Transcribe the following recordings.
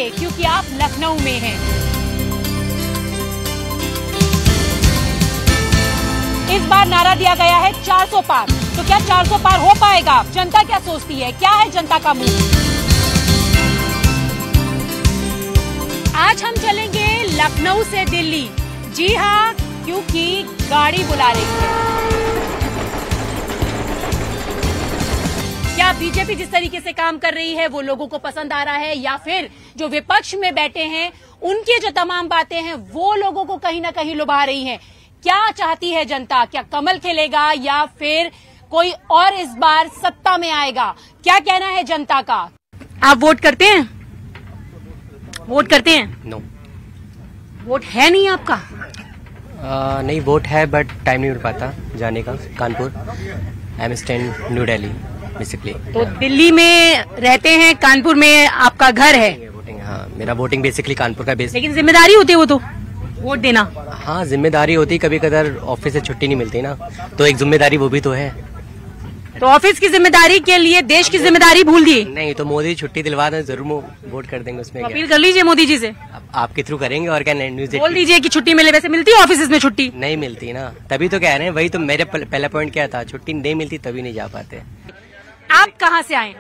इसलिए क्योंकि आप लखनऊ में हैं। इस बार नारा दिया गया है 400 पार। तो क्या 400 पार हो पाएगा? जनता क्या सोचती है? क्या है जनता का मूड? आज हम चलेंगे लखनऊ से दिल्ली। जी हाँ, क्योंकि गाड़ी बुला रही है। क्या बीजेपी जिस तरीके से काम कर रही है वो लोगों को पसंद आ रहा है, या फिर जो विपक्ष में बैठे हैं उनकी जो तमाम बातें हैं वो लोगों को कहीं ना कहीं लुभा रही हैं? क्या चाहती है जनता? क्या कमल खिलेगा या फिर कोई और इस बार सत्ता में आएगा? क्या कहना है जनता का? आप वोट करते हैं? वोट करते हैं? नो। वोट है नहीं आपका? नहीं, वोट है बट टाइम नहीं मिल पाता जाने का। Kanpur, I am staying new Delhi basically. तो दिल्ली में रहते हैं, कानपुर में आपका घर है। वोटिंग, हाँ, मेरा वोटिंग बेसिकली कानपुर का बेस। लेकिन जिम्मेदारी होती है वो तो वोट देना। हाँ, जिम्मेदारी होती, कभी कभार ऑफिस से छुट्टी नहीं मिलती ना, तो एक जिम्मेदारी वो भी तो है। तो ऑफिस की जिम्मेदारी के लिए देश की जिम्मेदारी भूल दी? नहीं, तो मोदी छुट्टी दिलवा दें, जरूर वोट कर देंगे उसमें। अपील कर लीजिए मोदी जी से। आपके थ्रू करेंगे और क्या, न्यूज बोल दीजिए कि छुट्टी मिले। वैसे मिलती है ऑफिस में छुट्टी? नहीं मिलती ना, तभी तो कह रहे हैं। वही तो मेरे पहला पॉइंट क्या था, छुट्टी नहीं मिलती तभी नहीं जा पाते। आप कहाँ से आए?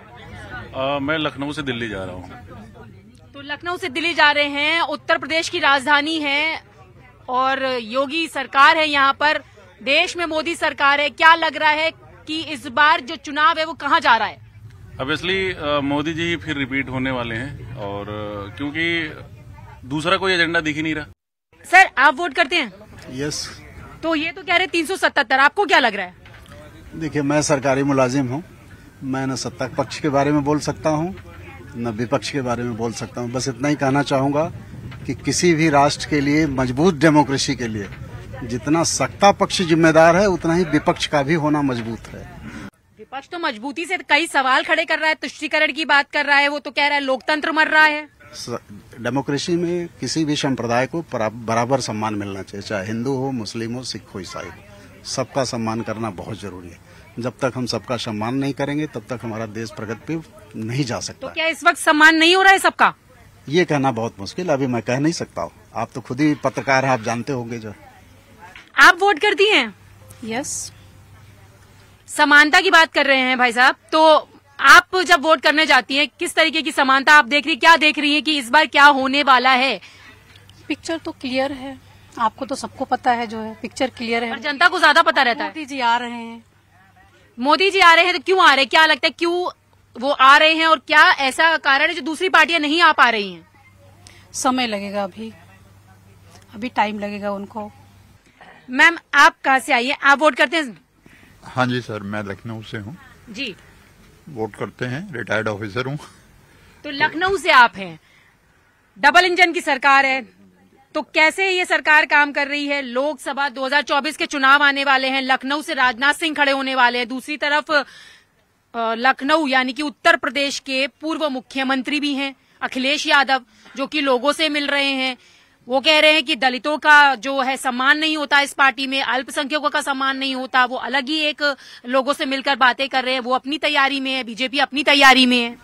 मैं लखनऊ से दिल्ली जा रहा हूँ। तो लखनऊ से दिल्ली जा रहे हैं, उत्तर प्रदेश की राजधानी है और योगी सरकार है यहाँ पर, देश में मोदी सरकार है। क्या लग रहा है कि इस बार जो चुनाव है वो कहाँ जा रहा है? ऑब्वियसली मोदी जी फिर रिपीट होने वाले हैं, और क्योंकि दूसरा कोई एजेंडा दिख ही नहीं रहा। सर, आप वोट करते हैं? यस। तो ये तो कह रहे 377, आपको क्या लग रहा है? देखिए, मैं सरकारी मुलाजिम हूँ, मैं न सत्ता पक्ष के बारे में बोल सकता हूँ न विपक्ष के बारे में बोल सकता हूँ। बस इतना ही कहना चाहूंगा कि किसी भी राष्ट्र के लिए, मजबूत डेमोक्रेसी के लिए, जितना सत्ता पक्ष जिम्मेदार है उतना ही विपक्ष का भी होना मजबूत है। विपक्ष तो मजबूती से कई सवाल खड़े कर रहा है, तुष्टीकरण की बात कर रहा है, वो तो कह रहा है लोकतंत्र मर रहा है। डेमोक्रेसी में किसी भी संप्रदाय को बराबर सम्मान मिलना चाहिए, चाहे हिंदू हो, मुस्लिम हो, सिख हो, ईसाई हो। सबका सम्मान करना बहुत जरूरी है। जब तक हम सबका सम्मान नहीं करेंगे तब तक हमारा देश प्रगति पे नहीं जा सकता। तो क्या इस वक्त सम्मान नहीं हो रहा है सबका? ये कहना बहुत मुश्किल, अभी मैं कह नहीं सकता हूँ। आप तो खुद ही पत्रकार हैं, आप जानते होंगे। जो आप वोट करती हैं? यस। समानता की बात कर रहे हैं भाई साहब, तो आप जब वोट करने जाती हैं किस तरीके की समानता आप देख रही, क्या देख रही हैं कि इस बार क्या होने वाला है? पिक्चर तो क्लियर है, आपको तो सबको पता है, जो है पिक्चर क्लियर है। पर जनता को ज्यादा पता रहता है। मोदी जी आ रहे हैं। मोदी जी आ रहे हैं तो क्यों आ रहे हैं? क्या लगता है क्यों वो आ रहे हैं, और क्या ऐसा कारण है जो दूसरी पार्टियां नहीं आ पा रही हैं? समय लगेगा, अभी टाइम लगेगा उनको। मैम, आप कहाँ से आई हैं? आप वोट करते हैं? हाँ जी सर, मैं लखनऊ से हूँ जी। वोट करते हैं, रिटायर्ड ऑफिसर हूँ। तो लखनऊ से आप हैं, डबल इंजन की सरकार है, तो कैसे ये सरकार काम कर रही है? लोकसभा 2024 के चुनाव आने वाले हैं, लखनऊ से राजनाथ सिंह खड़े होने वाले हैं। दूसरी तरफ लखनऊ यानी कि उत्तर प्रदेश के पूर्व मुख्यमंत्री भी हैं अखिलेश यादव, जो कि लोगों से मिल रहे हैं। वो कह रहे हैं कि दलितों का जो है सम्मान नहीं होता इस पार्टी में, अल्पसंख्यकों का सम्मान नहीं होता। वो अलग ही एक लोगों से मिलकर बातें कर रहे हैं, वो अपनी तैयारी में है, बीजेपी अपनी तैयारी में है।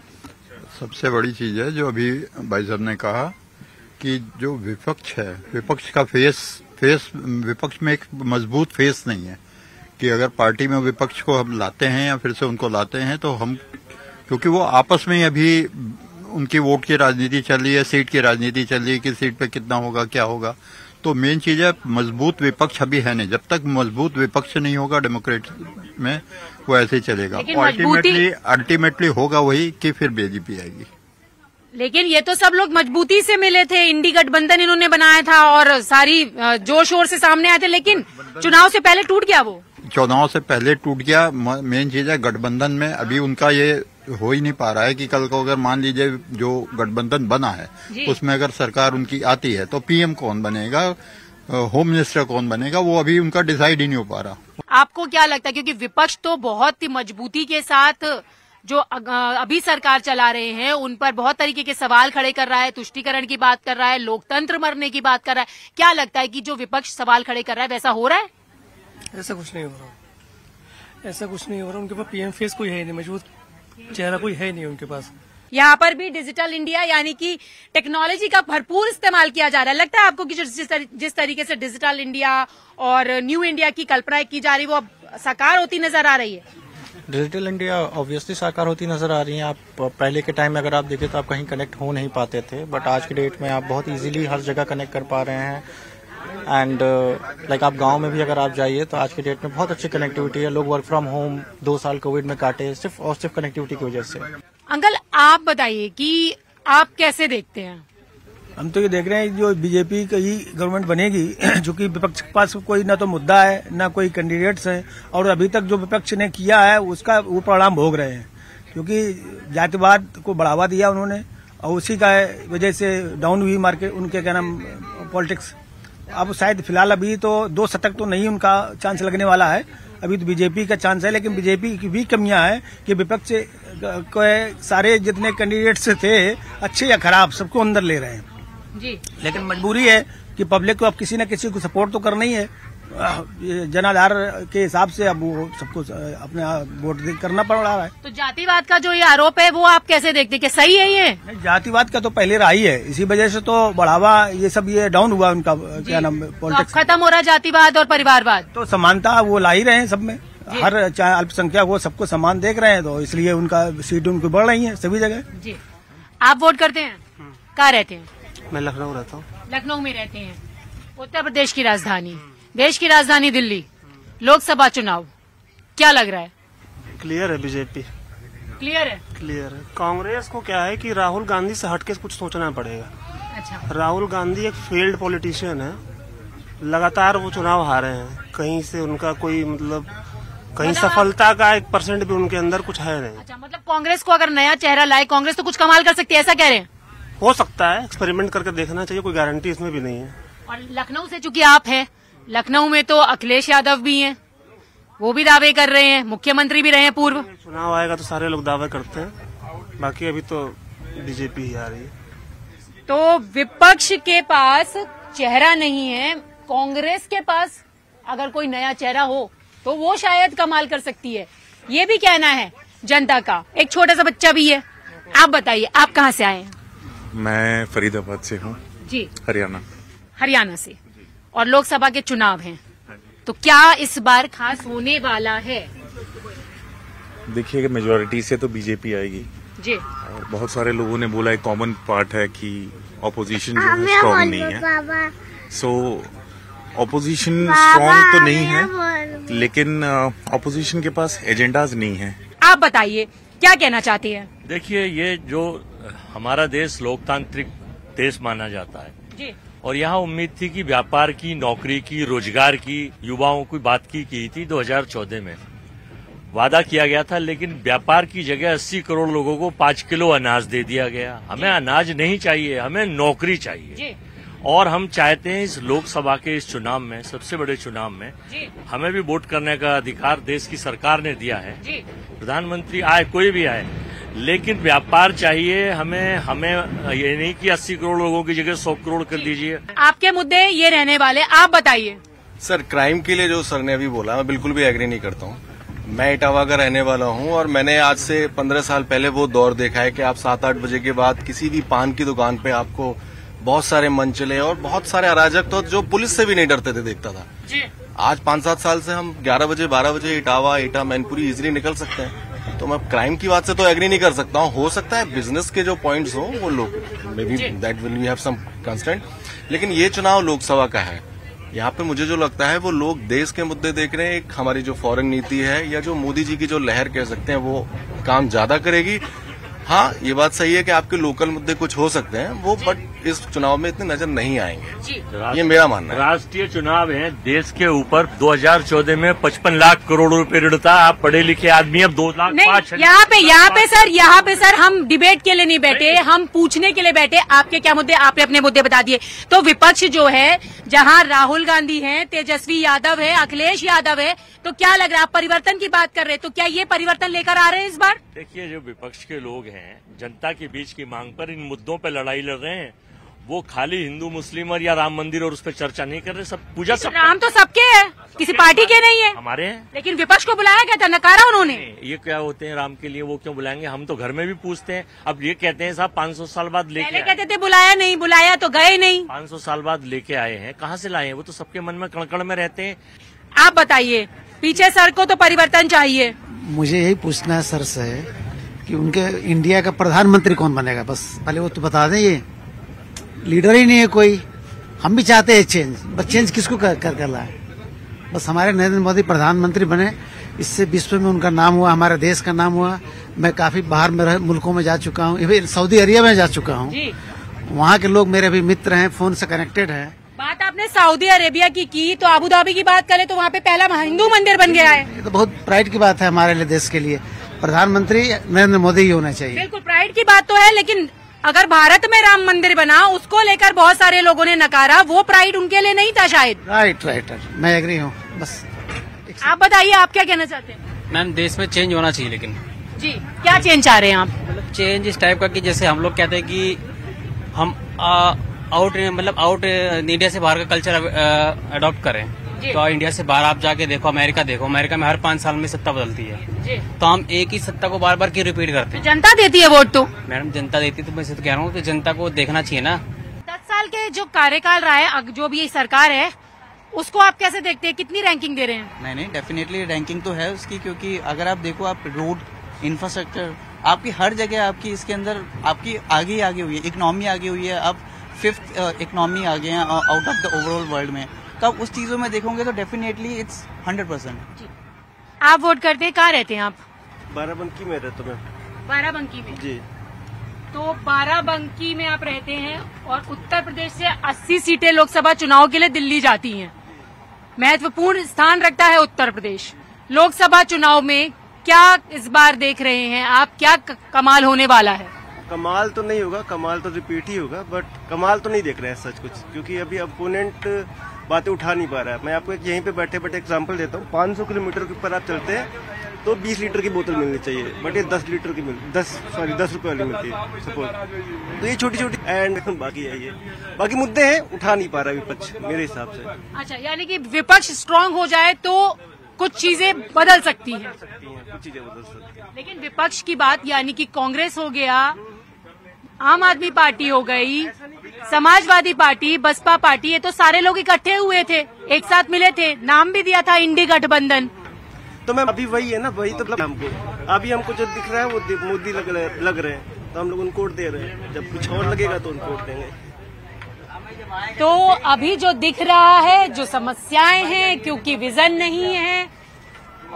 सबसे बड़ी चीज है जो अभी भाई साहब ने कहा कि जो विपक्ष है, विपक्ष का विपक्ष में एक मजबूत फेस नहीं है। कि अगर पार्टी में विपक्ष को हम लाते हैं या फिर से उनको लाते हैं तो हम, क्योंकि वो आपस में ही अभी उनकी वोट की राजनीति चल रही है, सीट की राजनीति चल रही है कि सीट पे कितना होगा, क्या होगा। तो मेन चीज है, मजबूत विपक्ष अभी है नहीं। जब तक मजबूत विपक्ष नहीं होगा डेमोक्रेट में, वो ऐसे ही चलेगा। अल्टीमेटली होगा वही कि फिर बीजेपी आएगी। लेकिन ये तो सब लोग मजबूती से मिले थे, इंडी गठबंधन इन्होंने बनाया था और सारी जोर शोर से सामने आए थे, लेकिन चुनाव से पहले टूट गया। वो चुनाव से पहले टूट गया। मेन चीज है गठबंधन में अभी उनका ये हो ही नहीं पा रहा है कि कल को अगर मान लीजिए जो गठबंधन बना है उसमें अगर सरकार उनकी आती है तो पीएम कौन बनेगा, होम मिनिस्टर कौन बनेगा, वो अभी उनका डिसाइड ही नहीं हो पा रहा। आपको क्या लगता है, क्योंकि विपक्ष तो बहुत ही मजबूती के साथ जो अभी सरकार चला रहे हैं उन पर बहुत तरीके के सवाल खड़े कर रहा है, तुष्टीकरण की बात कर रहा है, लोकतंत्र मरने की बात कर रहा है, क्या लगता है कि जो विपक्ष सवाल खड़े कर रहा है वैसा हो रहा है? ऐसा कुछ नहीं हो रहा, ऐसा कुछ नहीं हो रहा। उनके पास पीएम फेस कोई है नहीं, मजबूत चेहरा कोई है नहीं उनके पास। यहाँ पर भी डिजिटल इंडिया यानी कि टेक्नोलॉजी का भरपूर इस्तेमाल किया जा रहा है। लगता है आपको कि जिस तरीके से डिजिटल इंडिया और न्यू इंडिया की कल्पना की जा रही है वो अब साकार होती नजर आ रही है? डिजिटल इंडिया ऑब्वियसली साकार होती नजर आ रही है। आप पहले के टाइम में अगर आप देखें तो आप कहीं कनेक्ट हो नहीं पाते थे, बट आज के डेट में आप बहुत इजीली हर जगह कनेक्ट कर पा रहे हैं। एंड लाइक आप गांव में भी अगर आप जाइए तो आज के डेट में बहुत अच्छी कनेक्टिविटी है। लोग वर्क फ्रॉम होम 2 साल कोविड में काटे सिर्फ और सिर्फ कनेक्टिविटी की वजह से। अंकल आप बताइए कि आप कैसे देखते हैं? हम तो ये देख रहे हैं जो बीजेपी की गवर्नमेंट बनेगी, जो कि विपक्ष के पास कोई ना तो मुद्दा है ना कोई कैंडिडेट्स है, और अभी तक जो विपक्ष ने किया है उसका वो परिणाम भोग रहे हैं, क्योंकि जातिवाद को बढ़ावा दिया उन्होंने और उसी का वजह से डाउन हुई मार्केट उनके क्या नाम पॉलिटिक्स। अब शायद फिलहाल अभी तो 2 शतक तो नहीं उनका चांस लगने वाला है, अभी तो बीजेपी का चांस है। लेकिन बीजेपी की भी कमियां हैं कि विपक्ष के सारे जितने कैंडिडेट्स थे अच्छे या खराब सबको अंदर ले रहे हैं जी। लेकिन मजबूरी है कि पब्लिक को अब किसी न किसी को सपोर्ट तो करना ही है। जनाधार के हिसाब से अब वो सबको अपना वोट करना पड़ रहा है। तो जातिवाद का जो ये आरोप है वो आप कैसे देखते हैं कि सही है ये? जातिवाद का तो पहले रहा ही है, इसी वजह से तो बढ़ावा ये सब ये डाउन हुआ उनका क्या नाम पॉलिटिक्स। तो खत्म हो रहा जातिवाद और परिवारवाद? तो समानता वो ला ही रहे हैं सब में, हर चाहे अल्पसंख्यक हो सबको समान देख रहे हैं, तो इसलिए उनका सीट उनको बढ़ रही है सभी जगह जी। आप वोट करते हैं? कहाँ रहते हैं? मैं लखनऊ रहता हूँ। लखनऊ में रहते हैं, उत्तर प्रदेश की राजधानी, देश की राजधानी दिल्ली, लोकसभा चुनाव, क्या लग रहा है? क्लियर है बीजेपी। क्लियर है? क्लियर है। कांग्रेस को क्या है कि राहुल गांधी से हटके कुछ सोचना पड़ेगा। अच्छा। राहुल गांधी एक फेल्ड पॉलिटिशियन है, लगातार वो चुनाव हारे हैं, कहीं से उनका कोई मतलब कहीं सफलता का 1% भी उनके अंदर कुछ है नहीं। अच्छा, मतलब कांग्रेस को अगर नया चेहरा लाए कांग्रेस तो कुछ कमाल कर सकती है, ऐसा कह रहे हैं? हो सकता है, एक्सपेरिमेंट करके देखना चाहिए, कोई गारंटी इसमें भी नहीं है। और लखनऊ से चूंकि आप हैं, लखनऊ में तो अखिलेश यादव भी हैं, वो भी दावे कर रहे हैं, मुख्यमंत्री भी रहे हैं पूर्व। चुनाव आएगा तो सारे लोग दावे करते हैं, बाकी अभी तो बीजेपी ही आ रही है। तो विपक्ष के पास चेहरा नहीं है, कांग्रेस के पास अगर कोई नया चेहरा हो तो वो शायद कमाल कर सकती है, ये भी कहना है जनता का। एक छोटा सा बच्चा भी है, आप बताइए आप कहाँ से आए हैं? मैं फरीदाबाद से हूँ जी। हरियाणा से। और लोकसभा के चुनाव हैं, तो क्या इस बार खास होने वाला है? देखिए मेजोरिटी से तो बीजेपी आएगी जी। और बहुत सारे लोगों ने बोला एक कॉमन पार्ट है कि ऑपोजिशन जो है स्ट्रांग नहीं है। सो ऑपोजिशन स्ट्रांग तो नहीं है, लेकिन ऑपोजिशन के पास एजेंडाज नहीं है। आप बताइए क्या कहना चाहते हैं? देखिए ये जो हमारा देश लोकतांत्रिक देश माना जाता है जी। और यहाँ उम्मीद थी कि व्यापार की, नौकरी की, रोजगार की, युवाओं की बात की थी 2014 में वादा किया गया था, लेकिन व्यापार की जगह 80 करोड़ लोगों को 5 किलो अनाज दे दिया गया। हमें अनाज नहीं चाहिए, हमें नौकरी चाहिए जी। और हम चाहते हैं इस लोकसभा के इस चुनाव में, सबसे बड़े चुनाव में जी। हमें भी वोट करने का अधिकार देश की सरकार ने दिया है जी। प्रधानमंत्री आए कोई भी आए, लेकिन व्यापार चाहिए हमें ये नहीं कि 80 करोड़ लोगों की जगह 100 करोड़ कर दीजिए। आपके मुद्दे ये रहने वाले, आप बताइए। सर क्राइम के लिए जो सर ने अभी बोला मैं बिल्कुल भी एग्री नहीं करता हूँ। मैं इटावा का रहने वाला हूँ और मैंने आज से 15 साल पहले वो दौर देखा है कि आप 7-8 बजे के बाद किसी भी पान की दुकान पे आपको बहुत सारे मंचले और बहुत सारे अराजक तो जो पुलिस से भी नहीं डरते थे देखता था जी। आज 5-7 साल से हम 11 बजे 12 बजे इटावा एटा मैनपुरी इजिली निकल सकते हैं। तो मैं क्राइम की बात से तो एग्री नहीं कर सकता हूँ। हो सकता है बिजनेस के जो पॉइंट्स हो वो लोग maybe that will we have some constant, लेकिन ये चुनाव लोकसभा का है। यहाँ पे मुझे जो लगता है वो लोग देश के मुद्दे देख रहे हैं। एक हमारी जो फॉरेन नीति है या जो मोदी जी की जो लहर कह सकते हैं वो काम ज्यादा करेगी। हाँ ये बात सही है कि आपके लोकल मुद्दे कुछ हो सकते हैं वो, बट इस चुनाव में इतने नजर नहीं आएंगे, ये मेरा मानना है। राष्ट्रीय चुनाव है, देश के ऊपर 2014 में 55 लाख करोड़ रुपए ऋण था। आप पढ़े लिखे आदमी, अब 2 लाख नहीं। यहाँ पे सर हम डिबेट के लिए नहीं बैठे, हम पूछने के लिए बैठे। आपके क्या मुद्दे, आपने अपने मुद्दे बता दिए। तो विपक्ष जो है, जहाँ राहुल गांधी हैं, तेजस्वी यादव है, अखिलेश यादव है, तो क्या लग रहा है? आप परिवर्तन की बात कर रहे हैं, तो क्या ये परिवर्तन लेकर आ रहे हैं इस बार? देखिए जो विपक्ष के लोग हैं जनता के बीच की मांग पर इन मुद्दों पर लड़ाई लड़ रहे हैं वो खाली हिंदू मुस्लिम और या राम मंदिर और उस पर चर्चा नहीं कर रहे, सब पूजा सब राम तो सबके है, किसी पार्टी के नहीं है, हमारे हैं। लेकिन विपक्ष को बुलाया गया था, नकारा उन्होंने। ये क्या होते हैं राम के लिए, वो क्यों बुलाएंगे? हम तो घर में भी पूछते हैं। अब ये कहते हैं साहब 500 साल बाद लेके पहले कहते थे बुलाया नहीं, बुलाया तो गए नहीं। 500 साल बाद लेके आए हैं, कहाँ से लाए हैं? वो तो सबके मन में कण-कण में रहते हैं। आप बताइए, पीछे सर को तो परिवर्तन चाहिए। मुझे यही पूछना है सर से कि उनके इंडिया का प्रधानमंत्री कौन बनेगा, बस पहले वो तो बता दें। ये लीडर ही नहीं है कोई। हम भी चाहते हैं चेंज, बस चेंज किसको कर लाए? बस हमारे नरेंद्र मोदी प्रधानमंत्री बने, इससे विश्व में उनका नाम हुआ, हमारे देश का नाम हुआ। मैं काफी बाहर में मुल्कों में जा चुका हूँ, इवन सऊदी अरेबिया में जा चुका हूँ। वहाँ के लोग मेरे भी मित्र हैं, फोन से कनेक्टेड है। बात आपने सऊदी अरेबिया की तो अबू धाबी की बात करें तो वहाँ पे पहला हिंदू मंदिर बन गया है। ये तो बहुत प्राइड की बात है हमारे लिए, देश के लिए। प्रधानमंत्री नरेंद्र मोदी ही होना चाहिए। बिल्कुल प्राइड की बात तो है, लेकिन अगर भारत में राम मंदिर बना उसको लेकर बहुत सारे लोगों ने नकारा, वो प्राइड उनके लिए नहीं था शायद। राइट, मैं एग्री हूँ। बस आप बताइए, आप क्या कहना चाहते हैं? मैम देश में चेंज होना चाहिए, लेकिन जी क्या चेंज चाह रहे हैं आप? मतलब चेंज इस टाइप का कि जैसे हम लोग कहते हैं कि हम आउट इंडिया से बाहर का कल्चर अडॉप्ट करें। तो इंडिया से बाहर आप जाके देखो, अमेरिका देखो, अमेरिका में हर 5 साल में सत्ता बदलती है। तो हम एक ही सत्ता को बार बार क्यों रिपीट करते हैं? जनता देती है वोट तो। मैडम जनता देती है, तो मैं तो कह रहा हूँ कि जनता को देखना चाहिए ना। 10 साल के जो कार्यकाल रहा है, जो भी ये सरकार है, उसको आप कैसे देखते हैं? कितनी रैंकिंग दे रहे हैं? नहीं, डेफिनेटली रैंकिंग तो है उसकी, क्योंकि अगर आप देखो, आप रोड इंफ्रास्ट्रक्चर आपकी हर जगह आपकी इसके अंदर आपकी आगे हुई है, इकोनॉमी आगे हुई है। आप 5th इकोनॉमी आगे हैं out of the overall world में। तो आप उस चीजों में देखोगे तो डेफिनेटली इट्स 100%। आप वोट करते हैं, कहाँ रहते हैं आप? बाराबंकी में रहता मैं। बाराबंकी में जी। तो बाराबंकी में आप रहते हैं और उत्तर प्रदेश से 80 सीटें लोकसभा चुनाव के लिए दिल्ली जाती हैं। महत्वपूर्ण स्थान रखता है उत्तर प्रदेश। लोकसभा चुनाव में क्या इस बार देख रहे हैं आप, क्या कमाल होने वाला है? कमाल तो नहीं होगा, कमाल तो रिपीट ही होगा, बट कमाल तो नहीं देख रहे हैं सच कुछ, क्योंकि अभी अपोनेंट बातें उठा नहीं पा रहा है। मैं आपको यहीं पे बैठे बैठे एग्जांपल देता हूँ। 500 किलोमीटर के ऊपर आप चलते हैं तो 20 लीटर की बोतल मिलनी चाहिए, बट ये 10 लीटर की 10 रुपए वाली मिलती है सपोज। तो ये छोटी छोटी एंड बाकी है, ये बाकी मुद्दे हैं, उठा नहीं पा रहा विपक्ष मेरे हिसाब से। अच्छा, यानी कि विपक्ष स्ट्रांग हो जाए तो कुछ चीजें बदल सकती हैं। कुछ चीजें बदल सकती हैं। लेकिन विपक्ष की बात, यानी कि कांग्रेस हो गया, आम आदमी पार्टी हो गई, समाजवादी पार्टी, बसपा पार्टी, ये तो सारे लोग इकट्ठे हुए थे, एक साथ मिले थे, नाम भी दिया था इंडी गठबंधन। तो मैम अभी वही है ना, वही तो हमको अभी हमको जो दिख रहा है वो मोदी लग रहे हैं, तो हम लोग उनको वोट दे रहे हैं। जब कुछ और लगेगा तो उनको वोट देंगे। तो अभी जो दिख रहा है, जो समस्याएं हैं, क्योंकि विजन नहीं है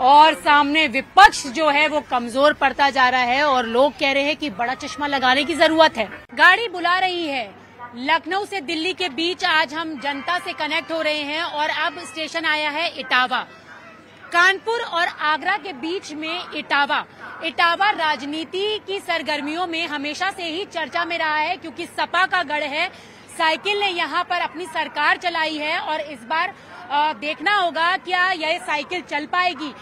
और सामने विपक्ष जो है वो कमजोर पड़ता जा रहा है और लोग कह रहे हैं कि बड़ा चश्मा लगाने की जरूरत है। गाड़ी बुला रही है। लखनऊ से दिल्ली के बीच आज हम जनता से कनेक्ट हो रहे हैं और अब स्टेशन आया है इटावा। कानपुर और आगरा के बीच में इटावा राजनीति की सरगर्मियों में हमेशा से ही चर्चा में रहा है, क्योंकि सपा का गढ़ है। साइकिल ने यहाँ पर अपनी सरकार चलाई है और इस बार देखना होगा क्या यह साइकिल चल पाएगी।